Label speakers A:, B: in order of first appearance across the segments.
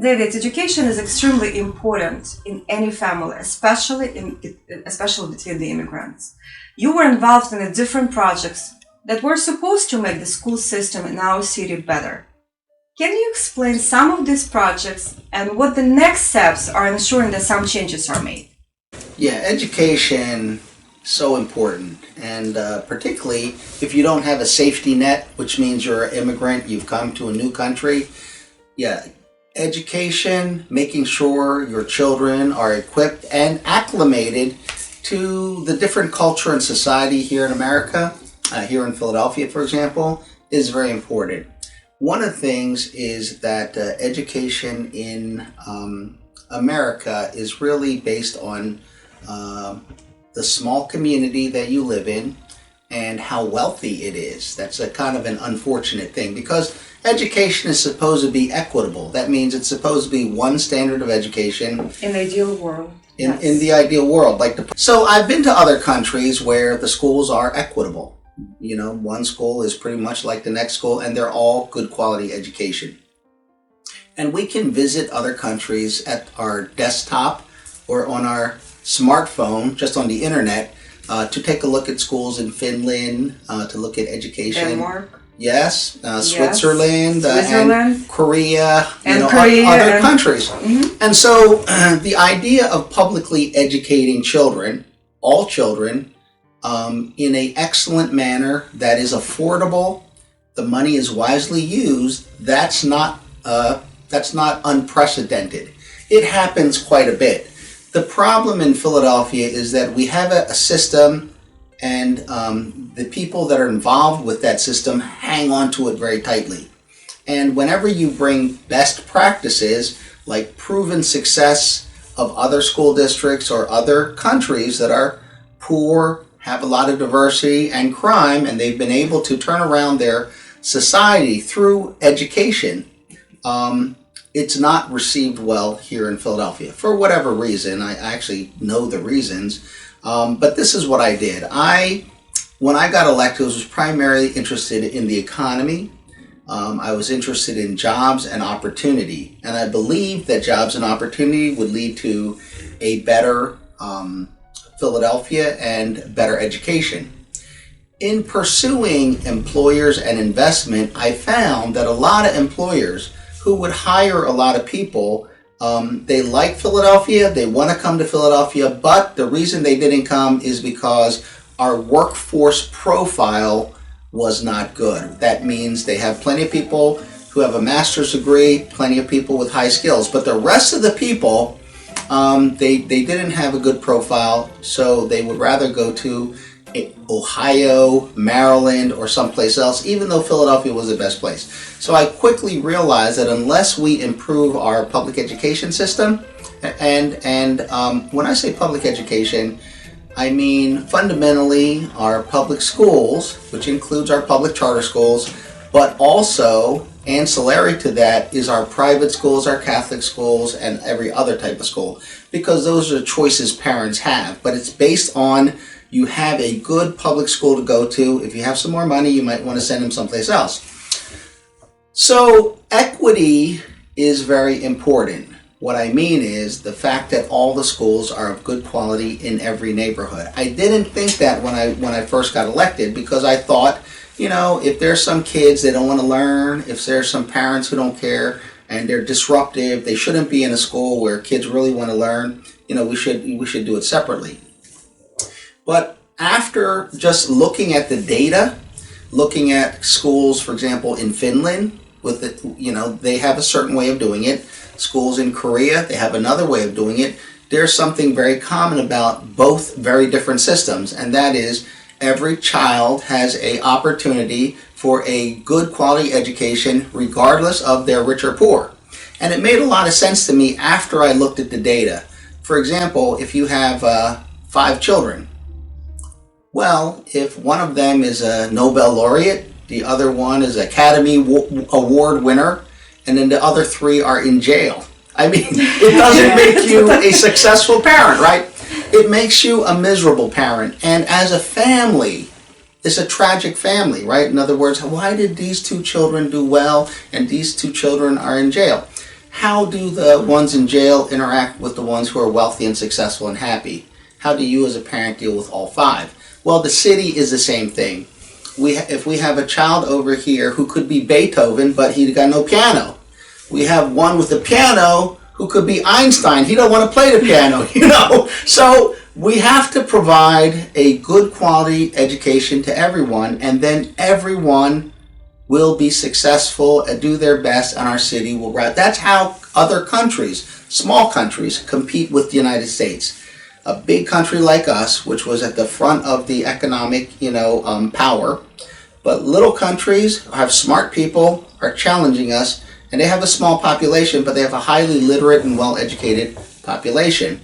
A: David, education is extremely important in any family, especially between the immigrants. You were involved in different projects that were supposed to make the school system in our city better. Can you explain some of these projects and what the next steps are in ensuring that some changes are made?
B: Yeah, education so important, and particularly if you don't have a safety net, which means you're an immigrant, you've come to a new country. Yeah, education, making sure your children are equipped and acclimated to the different culture and society here in America, here in Philadelphia, for example, is very important. One of the things is that education in America is really based on the small community that you live in and how wealthy it is. That's a kind of an unfortunate thing because education is supposed to be equitable. That means it's supposed to be one standard of education.
A: In the ideal world.
B: In the ideal world. So I've been to other countries where the schools are equitable. You know, one school is pretty much like the next school and they're all good quality education. And we can visit other countries at our desktop or on our smartphone, just on the internet, to take a look at schools in Finland, to look at education.
A: Denmark.
B: Yes, Switzerland, and Korea,
A: Korea
B: other countries.
A: Mm-hmm.
B: And so the idea of publicly educating children, all children, in an excellent manner that is affordable, the money is wisely used, that's not unprecedented. It happens quite a bit. The problem in Philadelphia is that we have a system and the people that are involved with that system hang on to it very tightly. And whenever you bring best practices like proven success of other school districts or other countries that are poor, have a lot of diversity and crime, and they've been able to turn around their society through education, it's not received well here in Philadelphia for whatever reason. I actually know the reasons, but this is what I did. When I got elected, I was primarily interested in the economy. I was interested in jobs and opportunity, and I believed that jobs and opportunity would lead to a better Philadelphia and better education. In pursuing employers and investment, I found that a lot of employers who would hire a lot of people, they like Philadelphia, they want to come to Philadelphia, but the reason they didn't come is because our workforce profile was not good. That means they have plenty of people who have a master's degree, plenty of people with high skills, but the rest of the people, they didn't have a good profile, so they would rather go to Ohio, Maryland, or someplace else, even though Philadelphia was the best place. So I quickly realized that unless we improve our public education system, and when I say public education, I mean fundamentally our public schools, which includes our public charter schools, but also ancillary to that is our private schools, our Catholic schools, and every other type of school, because those are the choices parents have. But it's based on you have a good public school to go to. If you have some more money, you might want to send them someplace else. So equity is very important. What I mean is the fact that all the schools are of good quality in every neighborhood. I didn't think that when I first got elected, because I thought, you know, if there's some kids that don't want to learn, if there's some parents who don't care and they're disruptive, they shouldn't be in a school where kids really want to learn. You know, we should do it separately. But after just looking at the data, looking at schools, for example, in Finland, they have a certain way of doing it. Schools in Korea, they have another way of doing it. There's something very common about both very different systems, and that is every child has an opportunity for a good quality education regardless of their rich or poor. And it made a lot of sense to me after I looked at the data. For example, if you have 5 children, well, if one of them is a Nobel laureate, the other one is Academy Award winner, and then the other 3 are in jail. I mean, it doesn't make you a successful parent, right? It makes you a miserable parent. And as a family, it's a tragic family, right? In other words, why did these 2 children do well and these 2 children are in jail? How do the ones in jail interact with the ones who are wealthy and successful and happy? How do you as a parent deal with all five? Well, the city is the same thing. If we have a child over here who could be Beethoven, but he got no piano. We have one with a piano who could be Einstein. He don't want to play the piano, So we have to provide a good quality education to everyone, and then everyone will be successful and do their best, and our city will rise. That's how other countries, small countries, compete with the United States. A big country like us, which was at the front of the economic, power, but little countries have smart people, are challenging us, and they have a small population, but they have a highly literate and well-educated population.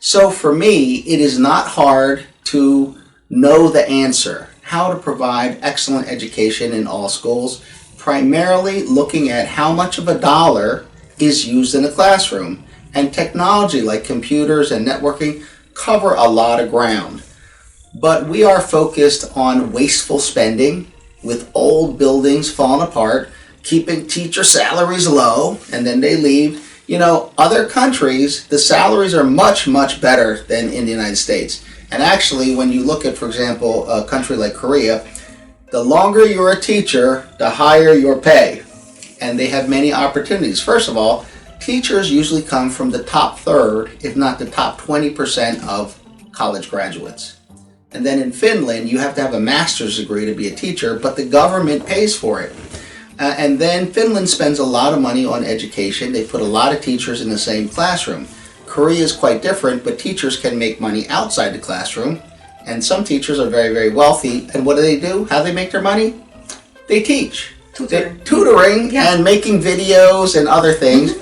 B: So for me, it is not hard to know the answer, how to provide excellent education in all schools, primarily looking at how much of a dollar is used in a classroom. And technology like computers and networking cover a lot of ground. But we are focused on wasteful spending with old buildings falling apart, keeping teacher salaries low, and then they leave. Other countries, the salaries are much, much better than in the United States. And actually, when you look at, for example, a country like Korea, the longer you're a teacher, the higher your pay. And they have many opportunities. First of all, teachers usually come from the top third, if not the top 20% of college graduates. And then in Finland, you have to have a master's degree to be a teacher, but the government pays for it. And then Finland spends a lot of money on education. They put a lot of teachers in the same classroom. Korea is quite different, but teachers can make money outside the classroom. And some teachers are very, very wealthy. And what do? How do they make their money? They teach. Tutoring yeah. And making videos and other things.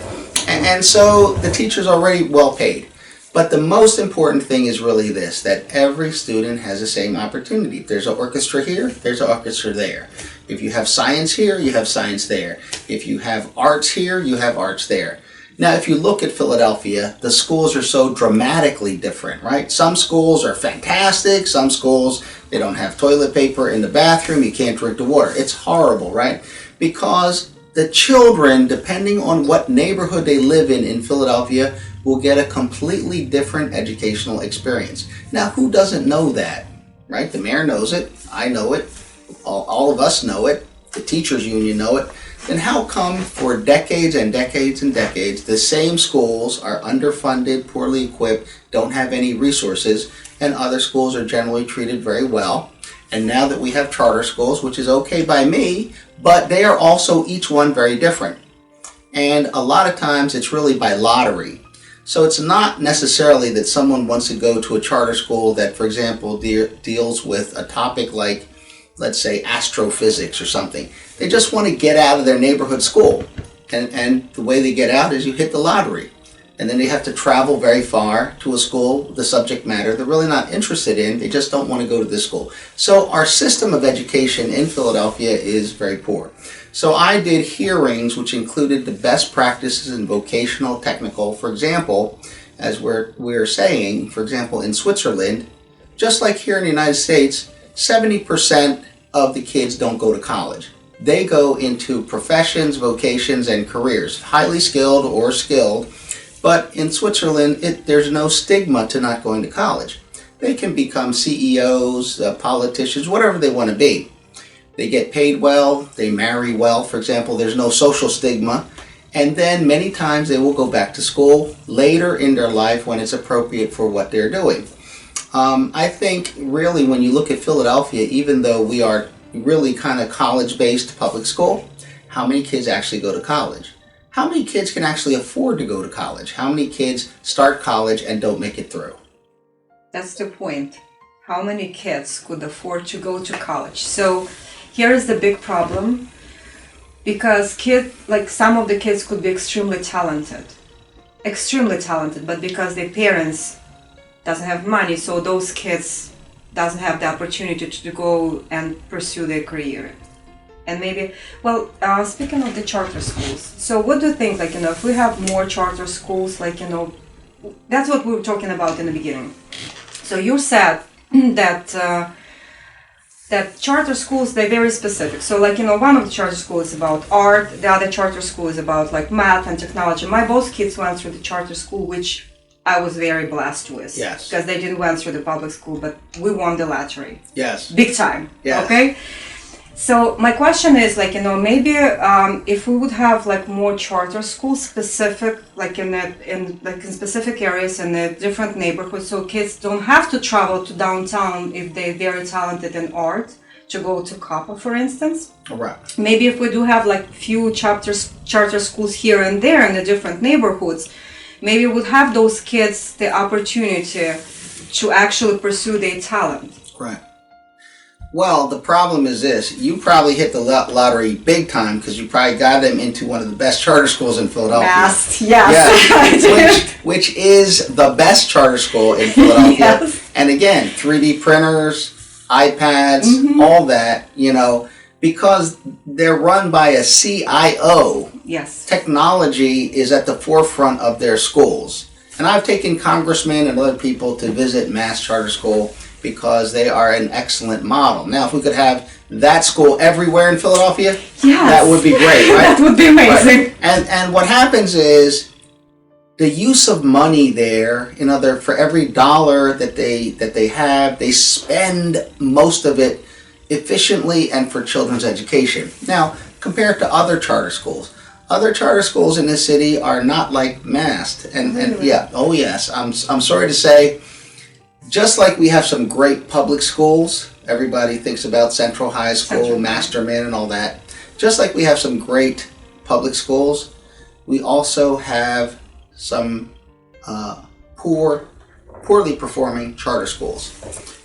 B: And so the teacher's already well paid. But the most important thing is really this, that every student has the same opportunity. If there's an orchestra here, there's an orchestra there. If you have science here, you have science there. If you have arts here, you have arts there. Now, if you look at Philadelphia, the schools are so dramatically different, right? Some schools are fantastic. Some schools, they don't have toilet paper in the bathroom. You can't drink the water. It's horrible, right? Because the children, depending on what neighborhood they live in Philadelphia, will get a completely different educational experience. Now, who doesn't know that, right? The mayor knows it. I know it. All of us know it. The teachers union know it. Then how come for decades and decades and decades, the same schools are underfunded, poorly equipped, don't have any resources, and other schools are generally treated very well? And now that we have charter schools, which is okay by me, but they are also each one very different. And a lot of times it's really by lottery. So it's not necessarily that someone wants to go to a charter school that, for example, deals with a topic like, let's say, astrophysics or something. They just want to get out of their neighborhood school. And the way they get out is you hit the lottery. And then they have to travel very far to a school, the subject matter they're really not interested in. They just don't want to go to this school. So our system of education in Philadelphia is very poor. So I did hearings which included the best practices in vocational, technical. For example, as we're saying, for example, in Switzerland, just like here in the United States, 70% of the kids don't go to college. They go into professions, vocations, and careers, highly skilled or skilled. But in Switzerland, there's no stigma to not going to college. They can become CEOs, politicians, whatever they want to be. They get paid well, they marry well, for example, there's no social stigma. And then many times they will go back to school later in their life when it's appropriate for what they're doing. I think really when you look at Philadelphia, even though we are really kind of college-based public school, how many kids actually go to college? How many kids can actually afford to go to college? How many kids start college and don't make it through?
A: That's the point. How many kids could afford to go to college? So here is the big problem, because some of the kids could be extremely talented, but because their parents doesn't have money, so those kids doesn't have the opportunity to go and pursue their career. And maybe, speaking of the charter schools, so what do you think, if we have more charter schools, that's what we were talking about in the beginning. So you said that that charter schools, they're very specific. So like, one of the charter schools is about art, the other charter school is about like math and technology. My both kids went through the charter school, which I was very blessed with.
B: Yes.
A: Because they didn't went through the public school, but we won the lottery.
B: Yes.
A: Big time.
B: Yes.
A: Okay? So my question is like, maybe if we would have like more charter schools specific, like in specific areas in the different neighborhoods, so kids don't have to travel to downtown if they're very talented in art to go to COPA, for instance.
B: Correct.
A: Maybe if we do have like few charter schools here and there in the different neighborhoods, maybe we would have those kids the opportunity to actually pursue their talent.
B: Right. Well, the problem is this. You probably hit the lottery big time because you probably got them into one of the best charter schools in Philadelphia.
A: Yes, yes.
B: Which is the best charter school in Philadelphia.
A: Yes.
B: And again, 3D printers, iPads, all that, because they're run by a CIO.
A: Yes.
B: Technology is at the forefront of their schools. And I've taken congressmen and other people to visit Mass Charter School because they are an excellent model. Now, if we could have that school everywhere in Philadelphia, that would be great, right?
A: That would be amazing.
B: Right. And what happens is the use of money there, for every dollar that they have, they spend most of it efficiently and for children's education. Now, compared to other charter schools. Other charter schools in this city are not like Mast. And yes, I'm sorry to say, just like we have some great public schools, everybody thinks about Central High School, Masterman and all that. Just like we have some great public schools, we also have some poorly performing charter schools.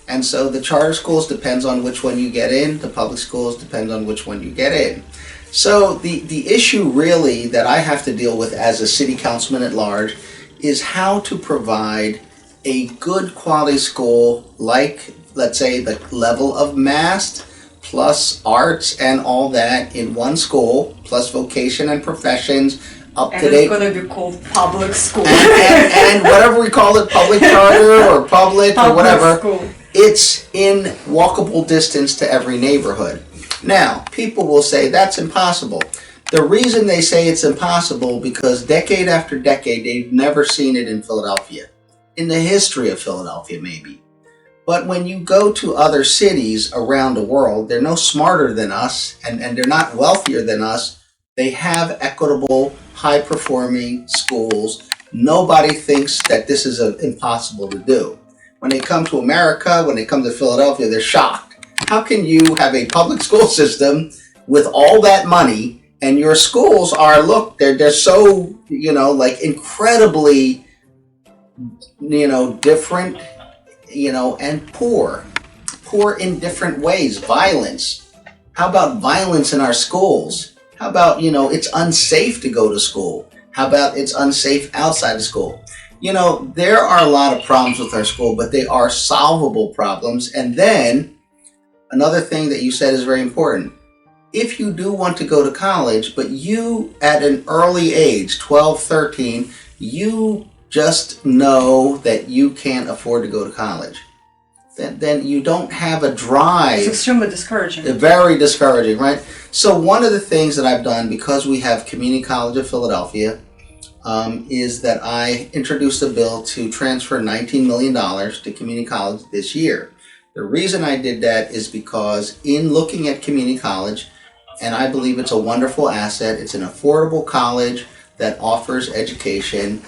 B: And so the charter schools depends on which one you get in, the public schools depends on which one you get in. So the issue really that I have to deal with as a city councilman at large is how to provide a good quality school like, let's say, the level of Mast plus arts and all that in one school, plus vocation and professions, up to date.
A: And it's going to be called public school.
B: And whatever we call it, public charter or public or whatever,
A: school.
B: It's in walkable distance to every neighborhood. Now, people will say that's impossible. The reason they say it's impossible because decade after decade, they've never seen it in Philadelphia. In the history of Philadelphia, maybe. But when you go to other cities around the world, they're no smarter than us, and they're not wealthier than us. They have equitable, high-performing schools. Nobody thinks that this is impossible to do. When they come to America, when they come to Philadelphia, they're shocked. How can you have a public school system with all that money, and your schools are, they're so, incredibly different, and poor in different ways. Violence. How about violence in our schools? How about, it's unsafe to go to school? How about it's unsafe outside of school? There are a lot of problems with our school, but they are solvable problems. And then another thing that you said is very important. If you do want to go to college, but you at an early age, 12, 13, you just know that you can't afford to go to college, then you don't have a drive.
A: It's extremely discouraging.
B: Very discouraging, right? So one of the things that I've done, because we have Community College of Philadelphia, is that I introduced a bill to transfer $19 million to community college this year. The reason I did that is because in looking at community college, and I believe it's a wonderful asset, it's an affordable college that offers education.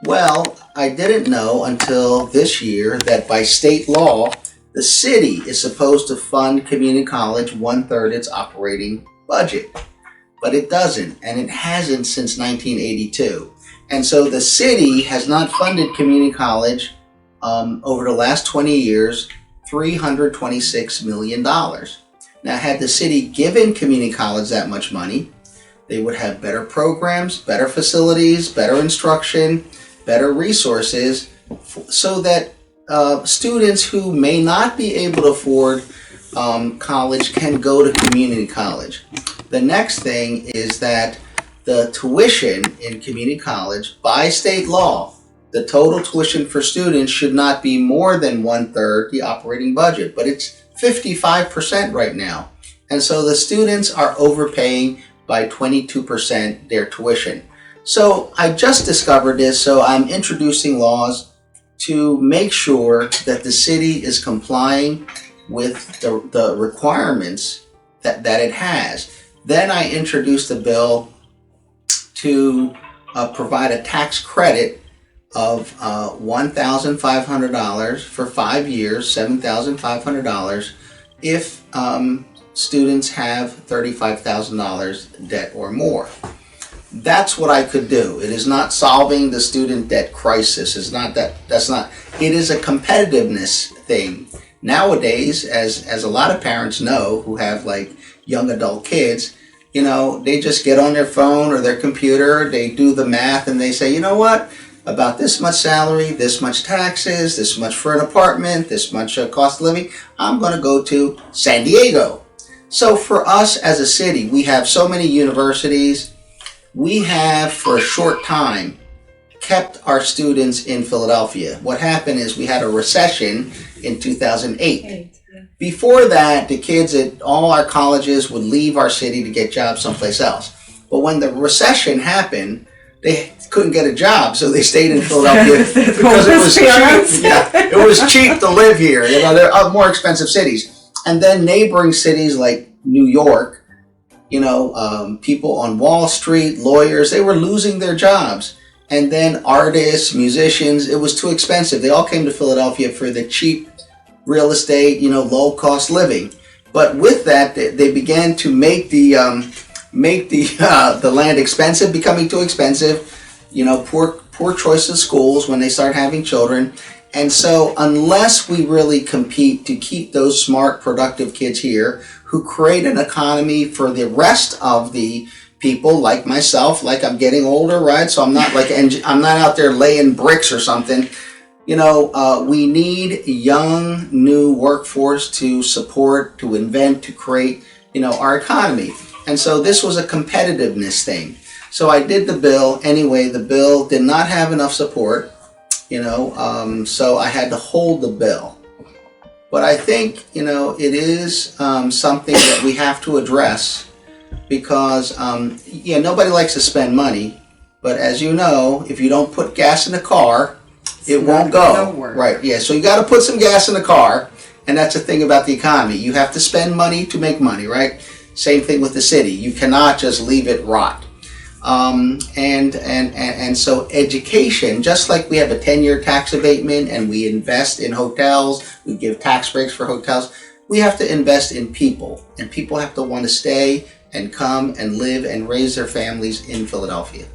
B: Well, I didn't know until this year that by state law, the city is supposed to fund community college 1/3 its operating budget. But it doesn't, and it hasn't since 1982. And so the city has not funded community college over the last 20 years, $326 million. Now, had the city given community college that much money, they would have better programs, better facilities, better instruction, better resources, so that students who may not be able to afford college can go to community college. The next thing is that the tuition in community college by state law the total tuition for students should not be more than 1/3 the operating budget, but it's 55% right now. And so the students are overpaying by 22% their tuition. So I just discovered this, so I'm introducing laws to make sure that the city is complying with the requirements that it has. Then I introduced a bill to provide a tax credit of $1,500 for 5 years, $7,500, if students have $35,000 debt or more. That's what I could do. It is not solving the student debt crisis. It's not that. That's not. It is a competitiveness thing. Nowadays, as a lot of parents know who have like young adult kids, they just get on their phone or their computer, they do the math, and they say, you know what? About this much salary, this much taxes, this much for an apartment, this much cost of living, I'm going to go to San Diego. So for us as a city, we have so many universities. We have, for a short time, kept our students in Philadelphia. What happened is we had a recession in 2008. Before that, the kids at all our colleges would leave our city to get jobs someplace else. But when the recession happened, they couldn't get a job, so they stayed in Philadelphia because it was cheap. Yeah, it was cheap to live here. There are more expensive cities. And then neighboring cities like New York, people on Wall Street, lawyers, they were losing their jobs. And then artists, musicians, it was too expensive. They all came to Philadelphia for the cheap real estate, low cost living. But with that, they began to make the land expensive, becoming too expensive. Poor choice of schools when they start having children. And so unless we really compete to keep those smart, productive kids here who create an economy for the rest of the people like myself, like I'm getting older, right? So I'm not I'm not out there laying bricks or something. We need young, new workforce to support, to invent, to create, our economy. And so this was a competitiveness thing. So I did the bill. Anyway, the bill did not have enough support, so I had to hold the bill. But I think, it is something that we have to address because, nobody likes to spend money. But as you know, if you don't put gas in the car, it won't go. Right, yeah, so you got to put some gas in the car, and that's the thing about the economy. You have to spend money to make money, right? Same thing with the city. You cannot just leave it rot. And so education, just like we have a 10-year tax abatement and we invest in hotels, we give tax breaks for hotels, we have to invest in people, and people have to want to stay and come and live and raise their families in Philadelphia.